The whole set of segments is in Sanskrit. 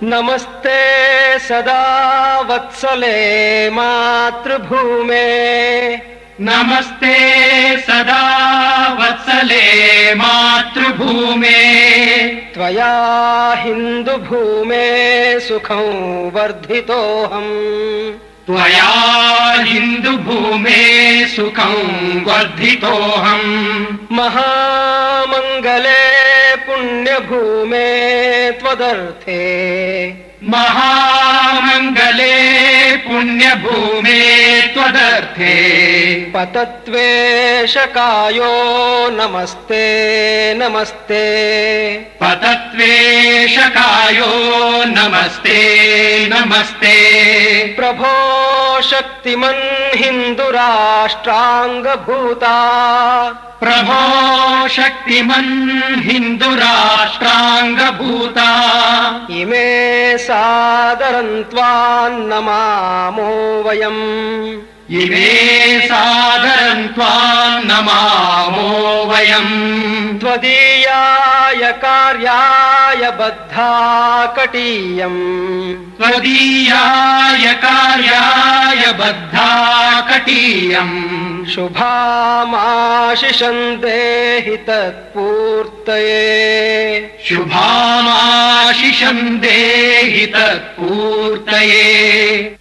नमस्ते सदा वत्सले मातृभूमे, नमस्ते सदा वत्सले मातृभूमे। त्वया हिन्दुभूमे सुखं वर्धितोऽहम्, त्वया हिन्दुभूमे सुखं वर्धितोऽहम्। महामङ्गले पुण्यभूमे त्वदर्थे, महामङ्गले पुण्यभूमे त्वदर्थे। पतत्वेशकायो नमस्ते नमस्ते, पतत्वेशकायो नमस्ते नमस्ते। प्रभो शक्तिमन् हिन्दुराष्ट्राङ्गभूता, प्रभो शक्तिमन् हिन्दुराष्ट्राङ्गभूता। इमे सादरं त्वां नमामो वयम्, इमे सादरं त्वां नमामो वयम्। त्वदीयाय कार्याय बद्धा कटीयम्, त्वदीयाय कार्याय बद्धा कटीयम्। शुभामाशिषं देहि तत्पूर्तये, शुभामाशिषं देहि तत्पूर्तये।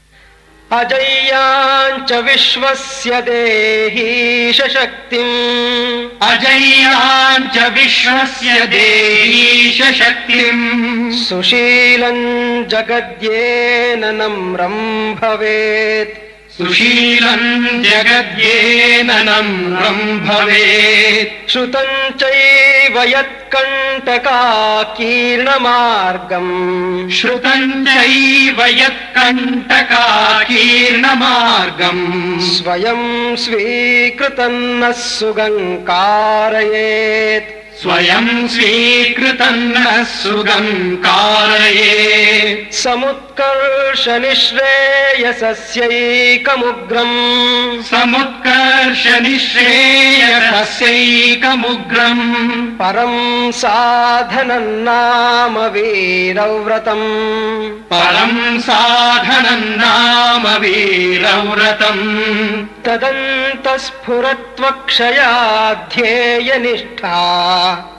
अजय्याञ्च विश्वस्य देहीश शक्तिम्, अजय्याञ्च विश्वस्य देहीश शक्तिम्। सुशीलं जगद्येन नम्रं भवेत्, सुशीलं जगद्येन नम्रं भवेत्। श्रुतं चैव यत्कण्टकाकीर्णमार्गम्, श्रुतं चैव यत्कण्टकाकीर्णमार्गम्। स्वयं स्वीकृतं नः सुगङ्कारयेत्, स्वयं स्वीकृतं नः सुगङ्कारयेत्। समुत्कर्ष निःश्रेयसस्यैकमुग्रम्, समुत्कर्ष निःश्रेयसस्यैकमुग्रम्। परं साधनं नाम वीरव्रतम्, परं साधनं नाम वीरव्रतम्। तदन्तस्फुरत्वक्षया ध्येयनिष्ठा,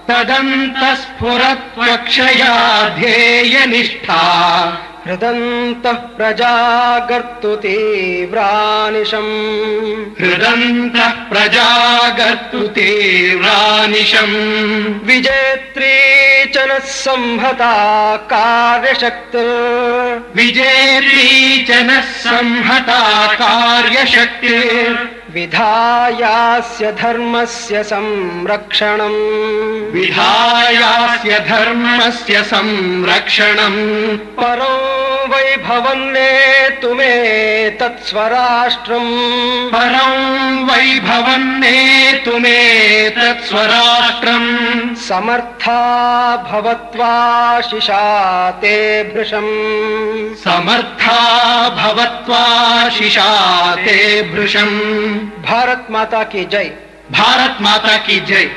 तदन्तस्फुरत्वक्षया ध्येयनिष्ठा। हृदन्तः प्रजागर्तु तीव्रानिशम्, हृदन्तः प्रजागर्तु तीव्रानिशम्। विजेत्री च नः संहता कार्यशक्तिर्, विजेत्री च नः संहता कार्यशक्तिर्। विधायास्य धर्मस्य संरक्षणम्, विधायास्य धर्मस्य संरक्षणम्। परं वैभवन्नेतुमे तत्स्वराष्ट्रम्, परं वैभवन्नेतुमे तत्स्वराष्ट्रम्। समर्था भवत्वाशिषा ते भृशम्, समर्था भवत्वाशिषा ते भृशम्। भारत माता की जय। भारत माता की जय।